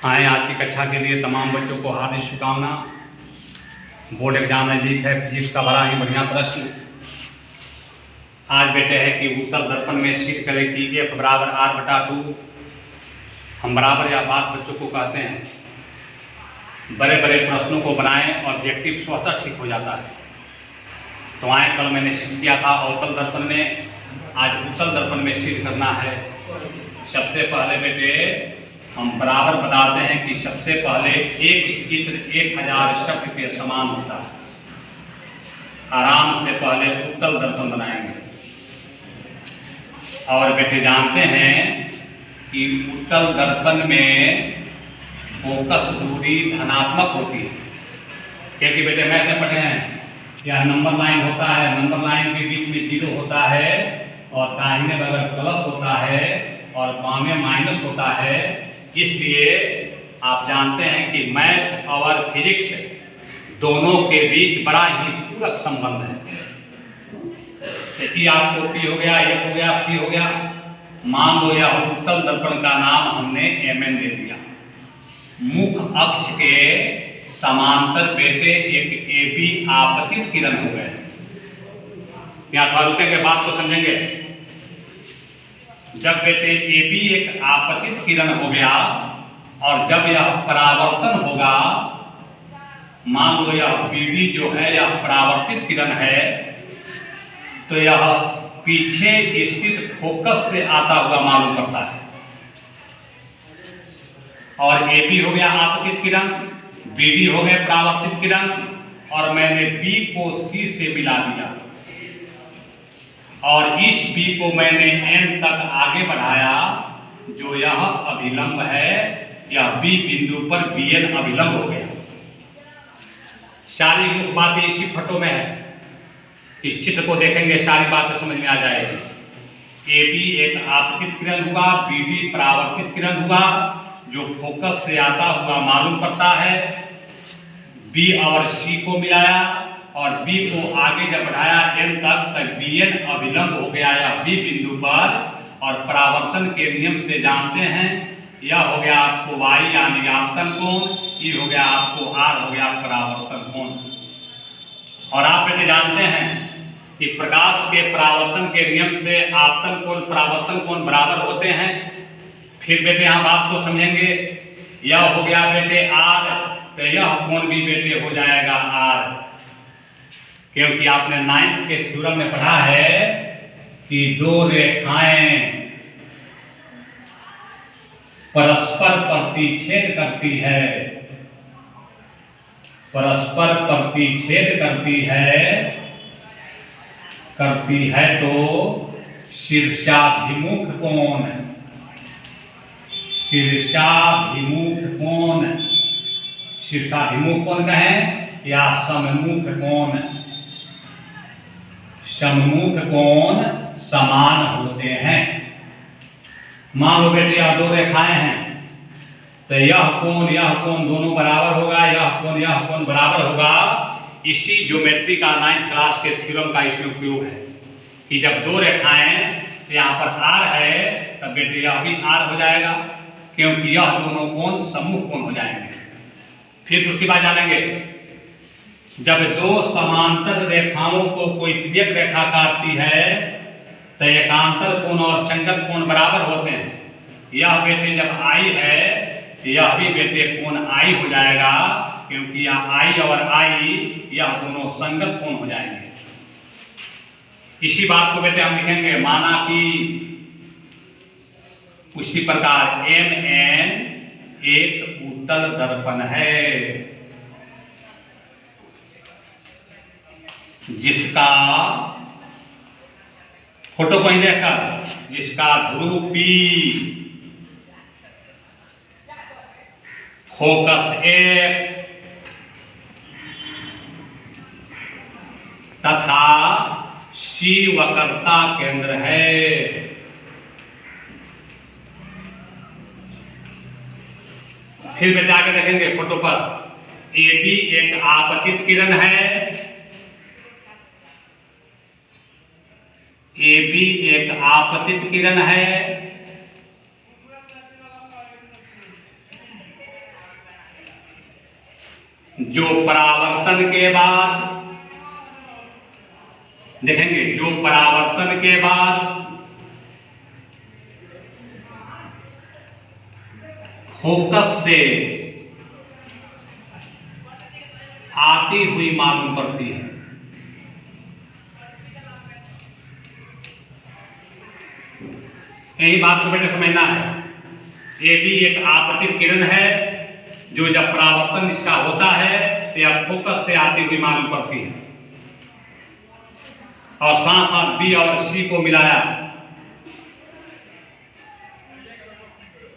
आए आज की कक्षा के लिए तमाम बच्चों को हार्दिक शुभकामना। बोर्ड एग्जाम नजदीक है। फिजिक्स का बड़ा ही बढ़िया प्रश्न आज बेटे है कि उत्तल दर्पण में सिद्ध करें कि F बराबर R/2। हम बराबर या बात बच्चों को कहते हैं। बड़े बड़े प्रश्नों को बनाएं, ऑब्जेक्टिव स्वतः ठीक हो जाता है। तो आए कल मैंने सिद्ध किया था अवतल दर्पण में, आज उत्तल दर्पण में सिद्ध करना है। सबसे पहले बेटे हम बराबर बताते हैं कि सबसे पहले एक चित्र 1000 शब्द के समान होता है। आराम से पहले उत्तल दर्पण बनाएंगे। और बेटे जानते हैं कि उत्तल दर्पण में फोकस दूरी धनात्मक होती है, क्योंकि बेटे मैथ में पढ़े हैं या नंबर लाइन होता है, नंबर लाइन के बीच में 0 होता है और दाहिने बगल प्लस होता है और बाएं माइनस होता है। इसलिए आप जानते हैं कि मैथ और फिजिक्स दोनों के बीच बड़ा ही पूरक संबंध है। ई आपको P हो गया, F हो गया, C हो गया। मान लो यह उत्तल दर्पण का नाम हमने Mn दे दिया। मुख अक्ष के समांतर बेटे एक AB आपतित किरण हो गए। यहाँ थोड़ा रुकेंगे, बात को समझेंगे। जब बेटे AB एक आपतित किरण हो गया और जब यह परावर्तन होगा, मान लो यह BD जो है यह परावर्तित किरण है, तो यह पीछे स्थित फोकस से आता हुआ मालूम पड़ता है। और AB हो गया आपतित किरण, BD हो गया परावर्तित किरण और मैंने B को C से मिला दिया और इस B को मैंने N तक आगे बढ़ाया। जो यह अभिलंब है, यह B बिंदु पर BN अभिलंब हो गया। सारी मुख्य बातें इसी फोटो में है। इस चित्र को देखेंगे सारी बातें समझ में आ जाएगी। AB एक आपतित किरण हुआ, BD परावर्तित किरण हुआ जो फोकस से आता हुआ मालूम पड़ता है। B और C को मिलाया और B को आगे जब बढ़ाया N तक BN अभिलंब हो गया या B बिंदु पर। और परावर्तन के नियम से जानते हैं, यह हो गया आपको Y यानी आपतन कोण, ये हो गया आपको R हो गया परावर्तन कोण। और आप बेटे जानते हैं कि प्रकाश के परावर्तन के नियम से आपतन कोण परावर्तन कोण बराबर होते हैं। फिर बेटे यहाँ बात को समझेंगे। यह हो गया बेटे R, तो यह कोण भी बेटे हो जाएगा R, क्योंकि आपने 9th के थ्योरम में पढ़ा है कि दो रेखाएं परस्पर प्रतिच्छेद करती है, परस्पर प्रतिच्छेद करती है तो शीर्षाभिमुख कोण, शीर्षाभिमुख कोण कहें या सममुख कोण, सममुख कोण समान होते हैं। मान लो बेटे यह दो रेखाएं हैं, तो यह कोण दोनों बराबर होगा, यह कोण बराबर होगा। इसी ज्योमेट्री का 9th क्लास के थ्योरम का इसमें उपयोग है कि जब दो रेखाएं, यहाँ पर R है तब बेटे यह भी R हो जाएगा, क्योंकि यह दोनों कोण समूह कोण हो जाएंगे। फिर उसके बाद जानेंगे, जब दो समांतर रेखाओं को कोई तिर्यक रेखा काटती है तो एकांतर कोण और संगत कोण बराबर होते हैं। यह बेटे जब I है, यह भी बेटे कोण I हो जाएगा, क्योंकि यह I और I यह दोनों संगत कोण हो जाएंगे। इसी बात को बेटे हम लिखेंगे, माना कि उसी प्रकार MN एक उत्तल दर्पण है जिसका फोटो को ही देखकर, जिसका ध्रुव P, फोकस F तथा C वक्रता केंद्र है। फिर बेटे आगे देखेंगे फोटो पर, AB एक आपतित किरण है, AB एक आपतित किरण है जो परावर्तन के बाद देखेंगे, जो परावर्तन के बाद फोकस से आती हुई मालूम पड़ती है। यही बात को बेटे समझना है। ये भी एक आपतित किरण है जो जब परावर्तन इसका होता है तो यह फोकस से आती हुई मालूम पड़ती है। और साथ साथ बी और सी को मिलाया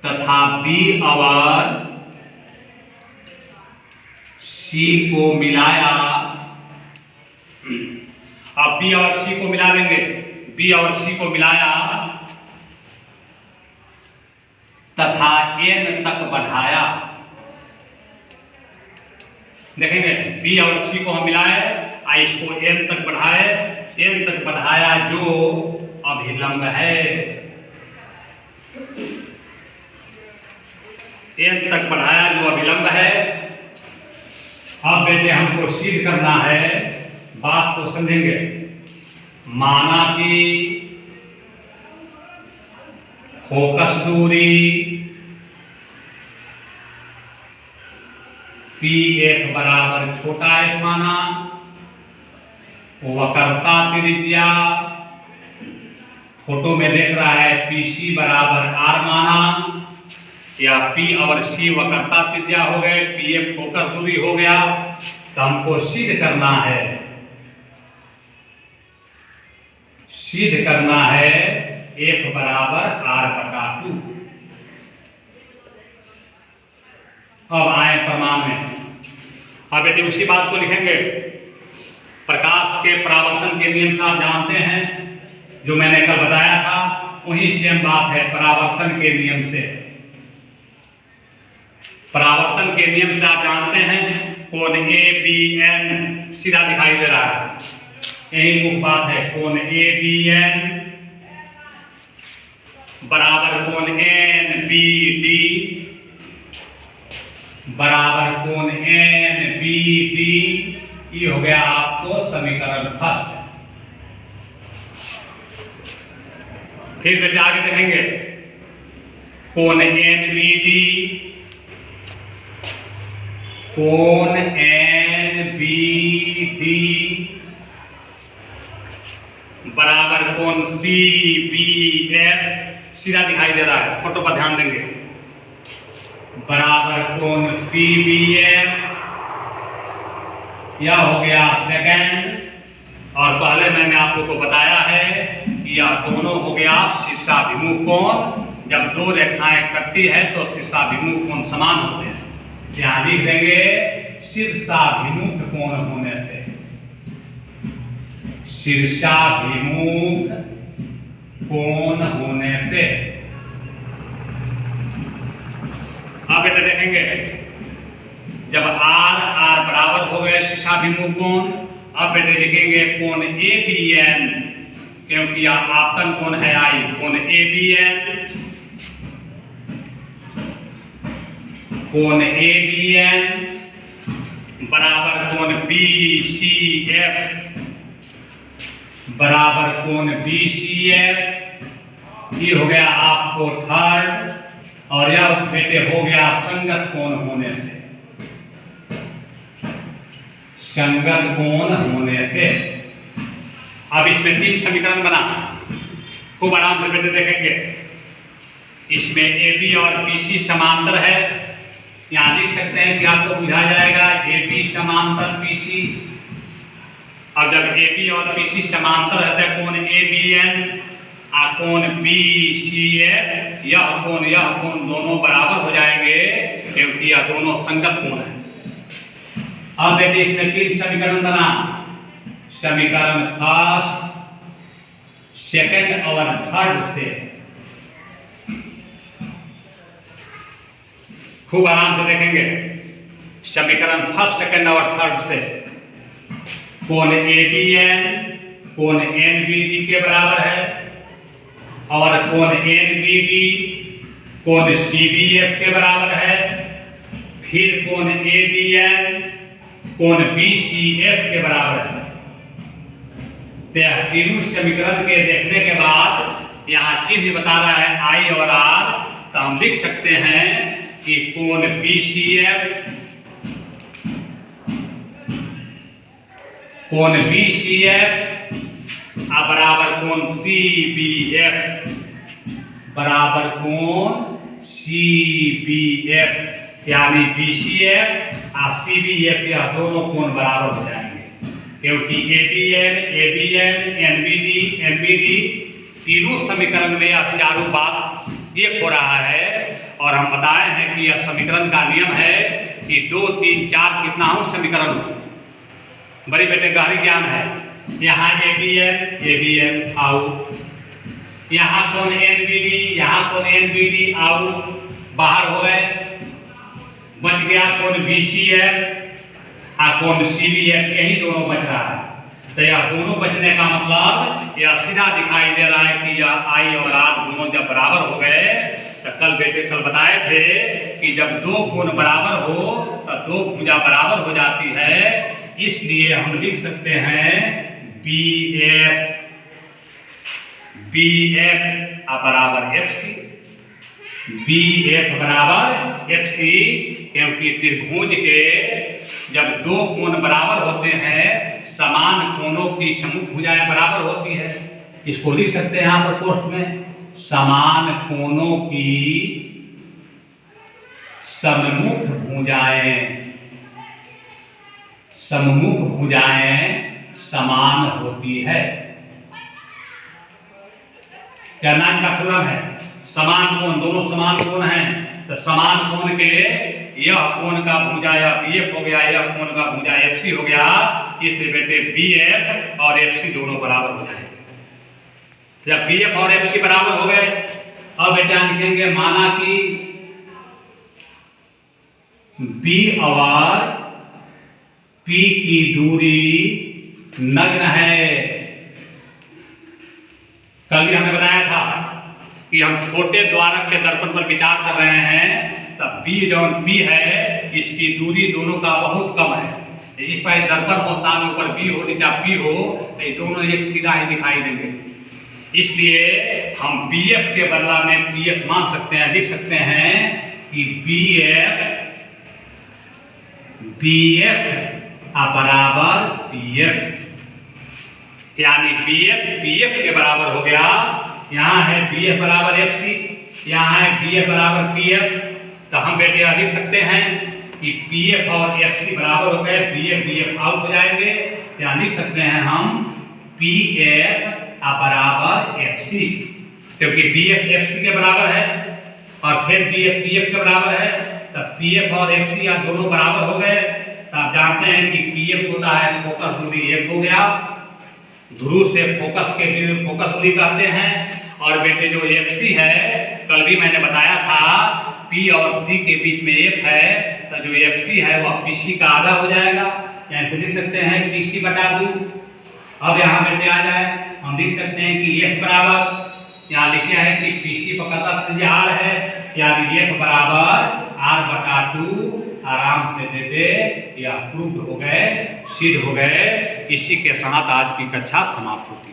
तथा बी और सी को मिलाया। अब बी और सी को मिला देंगे, बी और सी को मिलाया तथा एन तक बढ़ाया। देखेंगे बी और सी को हम मिलाए, इसको एन तक बढ़ाए, एन तक बढ़ाया जो अभिलंब है, एन तक बढ़ाया जो अभिलंब है। अब बेटे हमको सिद्ध करना है, बात को समझेंगे। माना कि फोकस दूरी P1 बराबर छोटा f माना, वक्रता त्रिज्या फोटो में देख रहा है PC बराबर R माना, या P और C वक्रता त्रिज्या हो गए, P1 फोकस दूरी हो गया। तो हमको सिद्ध करना है, सिद्ध करना है F बराबर R/2। अब आए प्रमाण में। अब बेटे उसी बात को लिखेंगे। प्रकाश के परावर्तन के नियम से आप जानते हैं, जो मैंने कल बताया था वही सेम बात है। परावर्तन के नियम से, परावर्तन के नियम से आप जानते हैं कोण ABN सीधा दिखाई दे रहा है, यही मुख्य बात है। कोण ABN बराबर कोण NBD बराबर कोण NBD। ये हो गया आपको समीकरण फर्स्ट। फिर बेटे आगे देखेंगे कोण NBD, कोण NBD बराबर कोण CBF सीधा दिखाई दे रहा है, फोटो पर ध्यान देंगे, बराबर कोण CBF। यह हो गया सेकंड। और पहले मैंने आप लोग को बताया है कि यह दोनों हो गया शीर्षाभिमुख कोण। जब दो रेखाएं कटती है तो शीर्षाभिमुख कोण समान होते हैं। ध्यान लिख देंगे, शीर्षाभिमुख कोण होने से, शीर्षाभिमुख कोण होने से। अब बेटा देखेंगे जब R बराबर हो गए शीर्षाभिमुख कोण। अब बेटे लिखेंगे कोण ABN, क्योंकि यह आपतन कोण है I, कोण ABN, कोण ABN बराबर कोण BCF बराबर कोण BCF। ये हो गया आपको थर्ड। और यह बेटे हो गया संगत कोण होने से, संगत कोण होने से। अब इसमें 3 समीकरण बना, खूब आराम से बेटे देखेंगे। इसमें AB और BC समांतर है, यहाँ लिख सकते हैं कि आपको बुझा जाएगा AB समांतर BC। अब जब AB और BC समांतर रहता है कोण ABN और कोण BCF, यह कोण दोनों बराबर हो जाएंगे क्योंकि यह दोनों संगत कोण है। अब बेटे इसमें 3 समीकरण बना, समीकरण फर्स्ट, सेकंड और थर्ड से। खूब आराम से देखेंगे, समीकरण फर्स्ट, सेकंड और थर्ड से। कोण ABN कोण NBD के बराबर है, और कोण NBD कोण CBF के बराबर है। फिर कोण ABN कोण BCF के बराबर है। तीनों समीकरण के देखने के बाद यहाँ चिन्ह बता रहा है I और R, तो हम लिख सकते हैं कि कोण BCF बराबर कोण CBF बराबर कोण CBF, यानी BCF और CBF या दोनों कोण बराबर हो जाएंगे, क्योंकि ABN, NBD तीनों समीकरण में अब चारों बात एक हो रहा है। और हम बताए हैं कि यह समीकरण का नियम है कि 2, 3, 4 कितना हो समीकरण हो, बड़े बेटे गहरी ज्ञान है। यहाँ ABN आउट, यहाँ कौन NBD आउट, बाहर हो गए, बच गया कौन BCF और कौन CBF, यही दोनों बच रहा है। तो यह दोनों बचने का मतलब यह सीधा दिखाई दे रहा है कि यह I और R दोनों जब बराबर हो गए, तो कल बताए थे कि जब दो कोण बराबर हो तो दो भुजा बराबर हो जाती है, इसलिए हम लिख सकते हैं BF बराबर FC, BF बराबर FC, क्योंकि त्रिभुज के जब दो कोण बराबर होते हैं समान कोणों की सम्मुख भुजाएं बराबर होती है। इसको लिख सकते हैं यहाँ पर पोस्ट में, समान कोणों की सम्मुख भुजाएं समान होती है। क्या नाम का थ्योरम है? समान कोण, दोनों समान कोण हैं, तो समान कोण के यह कोण का भुजा या BF हो गया, यह कोण का भुजा FC हो गया, इससे बेटे BF और FC दोनों बराबर हो जाएंगे। जब BF और FC बराबर हो गए, अब बेटा लिखेंगे माना कि B और P की दूरी नग्न है। कल भी हमने बताया था कि हम छोटे द्वारक के दर्पण पर विचार कर रहे हैं, तब B जो P है इसकी दूरी दोनों का बहुत कम है। इस पर दर्पण हो, सामने ऊपर B हो, नीचे P हो, तो दोनों एक सीधा ही दिखाई देंगे। इसलिए हम BF के बदला में PF मान सकते हैं, लिख सकते हैं कि BF बराबर PF, यानी BF के बराबर हो गया। यहाँ है BF बराबर FC, यहाँ है BF बराबर PF, तो हम बेटे लिख सकते हैं कि PF और FC बराबर हो गए, BF आउट हो जाएंगे। यहाँ लिख सकते हैं हम PF बराबर FC, क्योंकि BF FC के बराबर है और फिर BF PF के बराबर है, तब PF और FC या दोनों बराबर हो गए। तो आप जानते हैं कि PF होता है फोकस दूरी 1 हो गया, ध्रुव से फोकस के फोकस दूरी कहते हैं। और बेटे जो FC है, कल भी मैंने बताया था P और C के बीच में F है, तो जो FC है वह PC का आधा हो जाएगा, यानी तो लिख सकते हैं PC बटा 2। अब यहाँ बेटे आ जाए, हम लिख सकते हैं कि F बराबर, यहाँ लिखे हैं कि PC पकड़ता त्रिज्या R है, यानी F बराबर R बटा 2। आराम से बेटे यह प्रूव्ड हो गए, सिद्ध हो गए। इसी के साथ आज की कक्षा समाप्त होती है।